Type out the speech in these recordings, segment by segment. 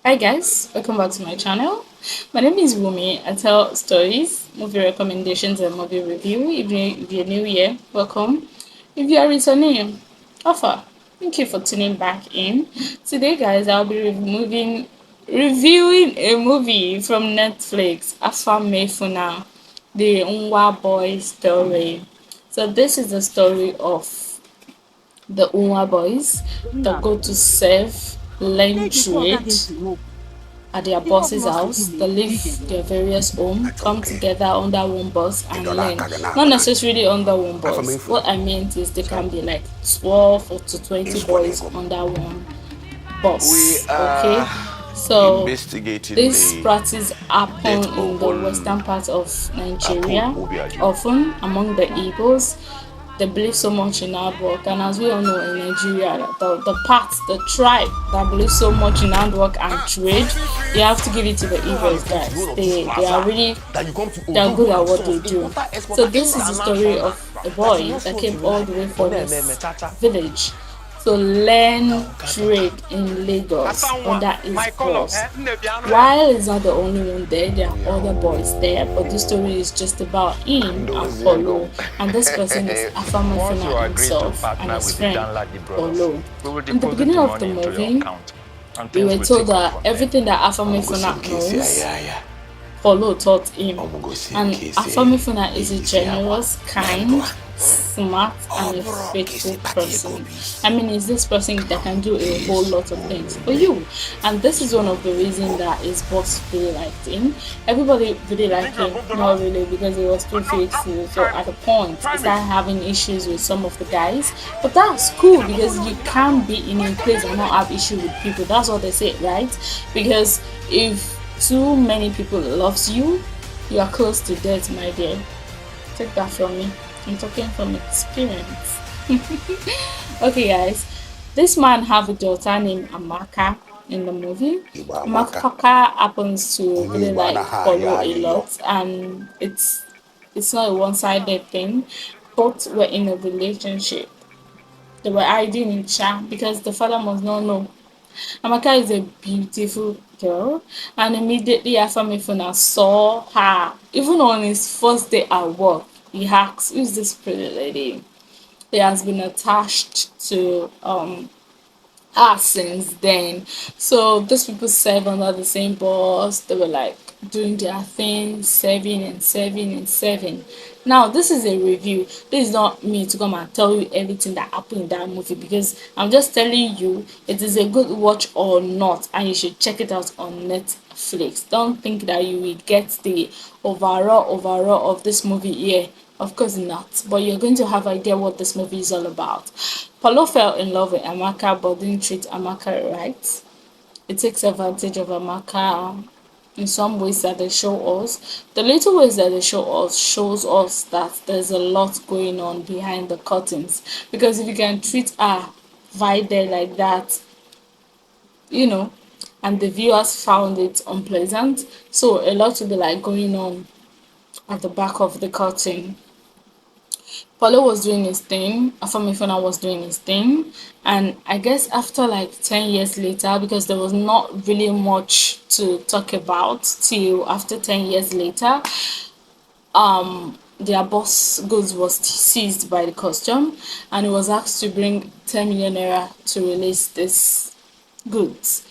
Hi guys, welcome back to my channel. My name is Wumi. I tell stories, movie recommendations, and movie review. If you're new here, welcome. If you are returning, offer. Thank you for tuning back in. Today, guys, I'll be reviewing a movie from Netflix, Afamefuna, the Unwa boy story. So this is the story of the Unwa boys that go to serve, learn trade at their boss's house. They leave their various home, come together under one boss and learn. Not necessarily under one boss. What I meant is they can be like 12 or to 20 boys under one boss. Okay. So this practice happen in the western part of Nigeria, often among the Igbos. They believe so much in hard work, and as we all know in Nigeria, the tribe that believes so much in hard work and trade, you have to give it to the Igbos guys. They are really they are good at what they do. So this is the story of a boy that came all the way from this village to learn trade in Lagos under his boss. While he's not the only one there are other boys there, but this story is just about him and Polo. And this person is Afamefuna himself and his friend Polo. In the beginning of the movie, we were told that everything that Afamefuna knows Polo taught him. And Afamefuna is a generous, kind, smart, and a faithful person. I mean, is this person that can do a whole lot of things for you? And this is one of the reasons that his boss really liked him. Everybody really liked him, not really because he was too faithful. So at a point, he started having issues with some of the guys. But that's cool because you can't be in a place and not have issue with people. That's what they say, right? Because if too many people loves you, you are close to death, my dear. Take that from me. I'm talking from experience. Okay, guys. This man have a daughter named Amaka in the movie. Amaka happens to really like Polo a lot, and it's not a one-sided thing. Both were in a relationship. They were hiding in chat because the father must not know. Amaka is a beautiful girl, and immediately after Mifuna saw her, even on his first day at work, he asked, "Who's this pretty lady?" He has been attached to her since then. So these people serve under the same boss. They were like doing their thing, serving and serving and serving. Now this is a review. This is not me to come and tell you everything that happened in that movie because I'm just telling you it is a good watch or not, and you should check it out on Netflix. Don't think that you will get the overall of this movie here. Of course not, but you're going to have idea what this movie is all about. Paulo fell in love with Amaka but didn't treat Amaka right. It takes advantage of Amaka in some ways that they show us. The little ways that they show us shows us that there's a lot going on behind the curtains. Because if you can treat her right there like that, you know, and the viewers found it unpleasant, so a lot will be like going on at the back of the curtain. Paulo was doing his thing, Afamefuna was doing his thing, and I guess after like 10 years later, because there was not really much to talk about till after 10 years later, their boss goods was seized by the custom and he was asked to bring 10 million naira to release this goods.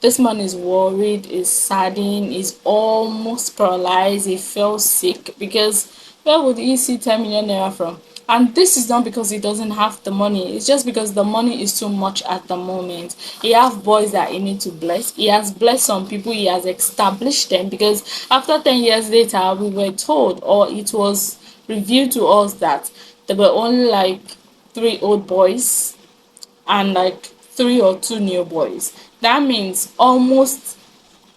This man is worried, is saddened, is almost paralyzed. He fell sick because where would he see 10 million naira from? And this is not because he doesn't have the money. It's just because the money is too much at the moment. He have boys that he need to bless. He has blessed some people. He has established them because after 10 years later, we were told or it was revealed to us that there were only like 3 old boys and like 3 or 2 new boys. That means almost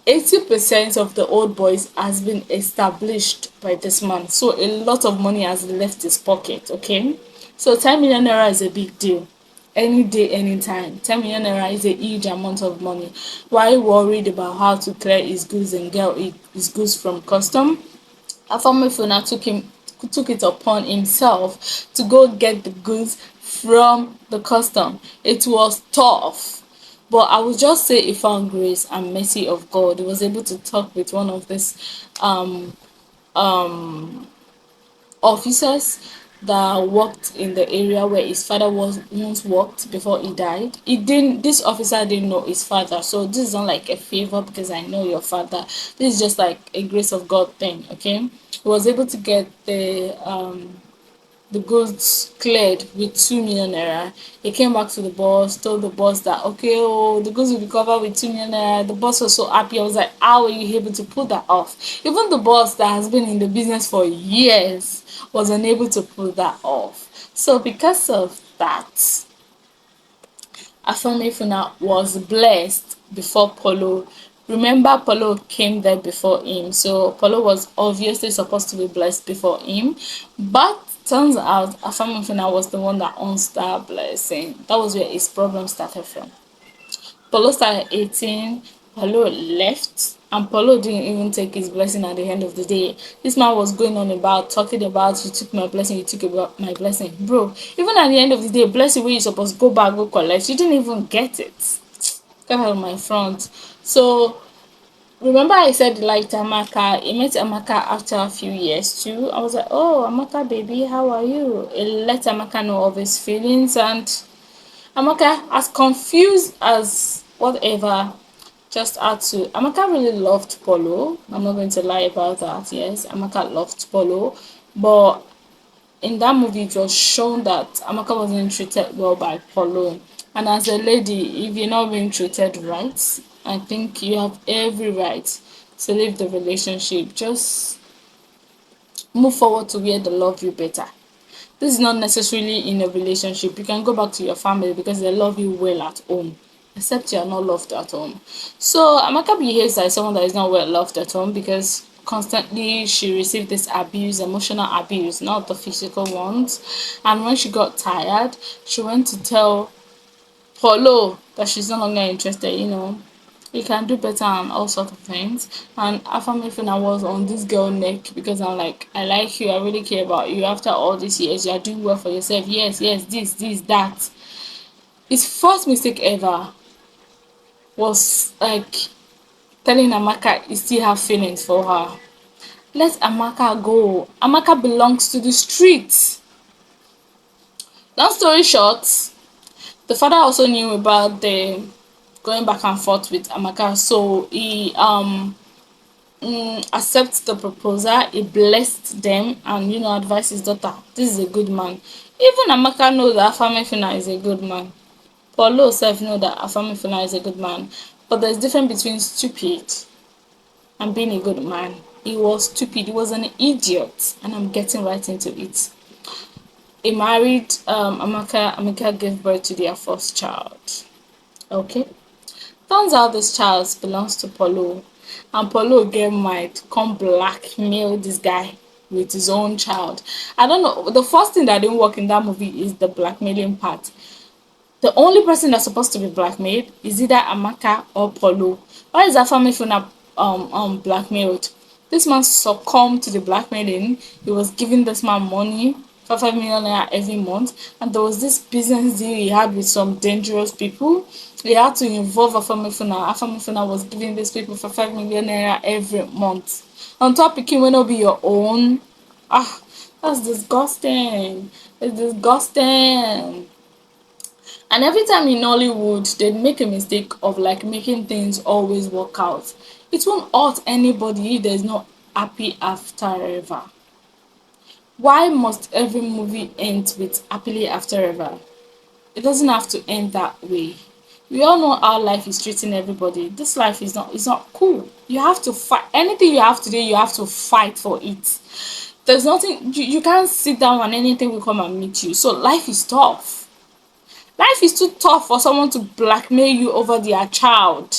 80% of the old boys has been established by this man. So a lot of money has left his pocket, okay? So 10 million naira is a big deal. Any day, anytime. 10 million naira is a huge amount of money. Why worried about how to clear his goods and get his goods from custom? Afamefuna took it upon himself to go get the goods from the custom. It was tough But I would just say he found grace and mercy of God. He was able to talk with one of these um officers that worked in the area where his father was once worked before he died. He didn't This officer didn't know his father, so this is not like a favor because I know your father. This is just like a grace of God thing, okay? He was able to get the goods cleared with 2 million naira. He came back to the boss, told the boss that okay, oh, the goods will be covered with 2 million naira. The boss was so happy. I was like, how were you able to pull that off? Even the boss that has been in the business for years was unable to pull that off. So because of that, Afamefuna was blessed before Polo. Remember, Polo came there before him, so Polo was obviously supposed to be blessed before him. But turns out Afamefuna was the one that owns that blessing. That was where his problem started from. Polo started 18, Polo left, and Polo didn't even take his blessing at the end of the day. This man was going on about talking about you took my blessing, you took about my blessing. Bro, even at the end of the day, blessing where you supposed to go back, go collect, you didn't even get it. Get out of my front. So remember I said he liked Amaka. He met Amaka after a few years too. I was like, oh Amaka baby, how are you? He let Amaka know of his feelings, and Amaka, as confused as whatever, just had to. Amaka really loved Polo. I'm not going to lie about that. Yes, Amaka loved Polo, but in that movie, it was shown that Amaka wasn't treated well by Polo. And as a lady, if you're not being treated right, I think you have every right to leave the relationship. Just move forward to where they love you better. This is not necessarily in a relationship. You can go back to your family because they love you well at home, except you are not loved at home. So Amaka behaves like someone that is not well loved at home because constantly she received this abuse, emotional abuse, not the physical ones. And when she got tired, she went to tell Polo that she's no longer interested, you can do better and all sort of things. And Afamefuna was on this girl neck because I'm like, I like you, I really care about you. After all these years, you are doing well for yourself. Yes, yes, this, that. His first mistake ever was like telling Amaka he still have feelings for her. Let Amaka go. Amaka belongs to the streets. Long story short, the father also knew about the going back and forth with Amaka, so he accepts the proposal. He blessed them and advised his daughter, this is a good man. Even Amaka knows that Afamefuna is a good man. Paulo self know that Afamefuna is a good man. But there's difference between stupid and being a good man. He was stupid, he was an idiot, and I'm getting right into it. He married Amaka gave birth to their first child. Okay. Turns out this child belongs to Paulo, and Paulo get mad, come blackmail this guy with his own child. I don't know. The first thing that didn't work in that movie is the blackmailing part. The only person that's supposed to be blackmailed is either Amaka or Paulo. Why is Afamefuna blackmailed? This man succumbed to the blackmailing. He was giving this man money for 5 million naira every month, and there was this business deal he had with some dangerous people. He had to involve Afamefuna. Afamefuna was giving these people for 5 million naira every month. On top, it will not be your own. Ah, that's disgusting. It's disgusting. And every time in Nollywood, they'd make a mistake of like making things always work out. It won't hurt anybody if there's no happy after ever. Why must every movie end with happily after ever? It doesn't have to end that way. We all know how life is treating everybody. This life is not cool. You have to fight anything you have today, you have to fight for it. There's nothing you can't sit down and anything will come and meet you. So life is tough. Life is too tough for someone to blackmail you over their child.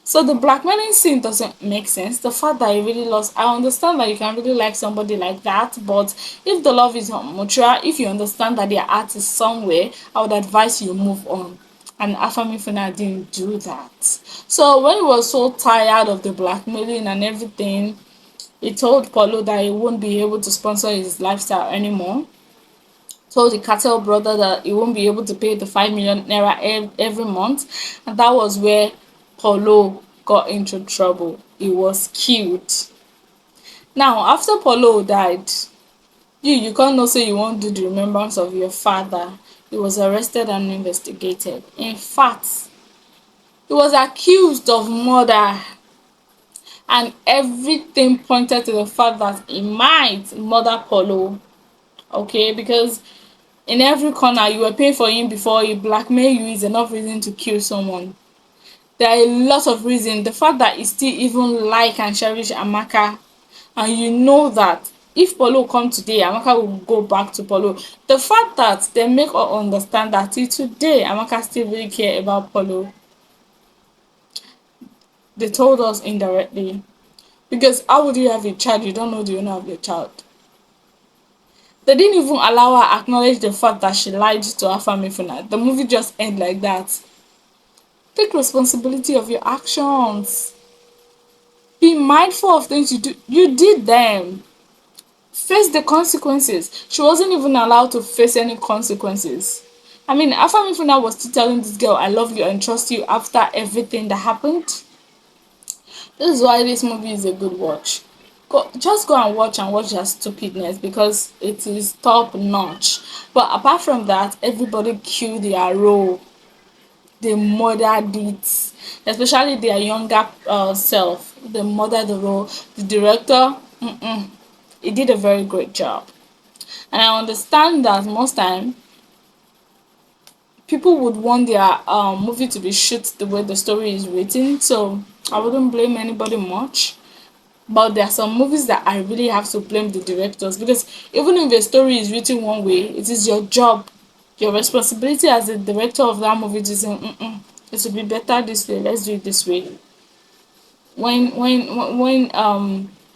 So the blackmailing scene doesn't make sense. The fact that he really lost, I understand that you can really like somebody like that, but if the love is not mutual, if you understand that their heart is somewhere, I would advise you move on. And Afamefuna didn't do that. So when he was so tired of the blackmailing and everything, he told Paulo that he won't be able to sponsor his lifestyle anymore. told the cartel brother that he won't be able to pay the 5 million naira every month, and that was where Paulo got into trouble. He was killed. Now, after Paulo died, you can't know say you won't do the remembrance of your father. He was arrested and investigated. In fact, he was accused of murder, and everything pointed to the fact that he might murder Paulo. Okay, because in every corner you were paying for him before he blackmail you is enough reason to kill someone. There are a lot of reasons. The fact that he still even like and cherish Amaka, and you know that if Paulo come today, Amaka will go back to Paulo. The fact that they make us understand that till today Amaka still really care about Paulo. They told us indirectly. Because how would you have a child you don't know the owner of your child? They didn't even allow her acknowledge the fact that she lied to Afamefuna. The movie just end like that. Take responsibility of your actions. Be mindful of things you do. You did them. Face the consequences. She wasn't even allowed to face any consequences. I mean, Afamefuna was still telling this girl, I love you and trust you after everything that happened. This is why this movie is a good watch. Just go and watch their stupidness because it is top notch. But apart from that, everybody killed their role. They murdered it, especially their younger self. They murdered the role. The director, he did a very great job. And I understand that most time people would want their movie to be shot the way the story is written, so I wouldn't blame anybody much. But there are some movies that I really have to blame the directors, because even if a story is written one way, it is your job, your responsibility as the director of that movie to say, it should be better this way, let's do it this way. When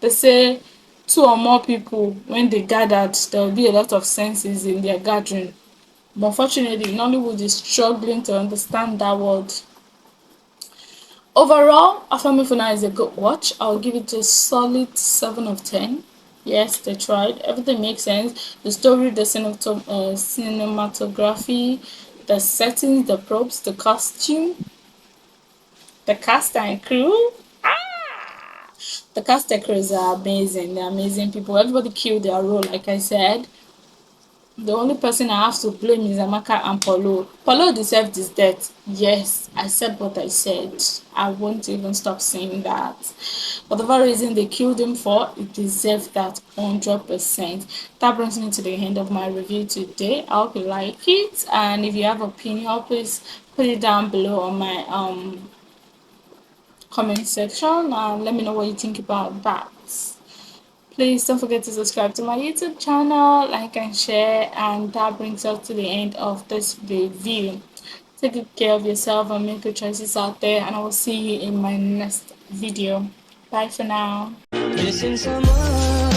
they say two or more people, when they gathered, there will be a lot of senses in their gathering. But unfortunately, Nollywood is struggling to understand that word. Overall, Afamefuna is a good watch. I'll give it a solid 7 of 10. Yes, they tried. Everything makes sense. The story, the cinematography, the settings, the props, the costume, the cast and crew. The cast and crews are amazing. They're amazing people. Everybody killed their role, like I said. The only person I have to blame is Amaka and Paulo. Paulo deserved his death. Yes, I said what I said. I won't even stop saying that. Whatever reason they killed him for, it deserved that 100%. That brings me to the end of my review today. I hope you like it. And if you have opinion, please put it down below on my comment section and let me know what you think about that. Please don't forget to subscribe to my YouTube channel, like and share, and that brings us to the end of this review. Take good care of yourself and make good choices out there, and I will see you in my next video. Bye for now. Missing someone.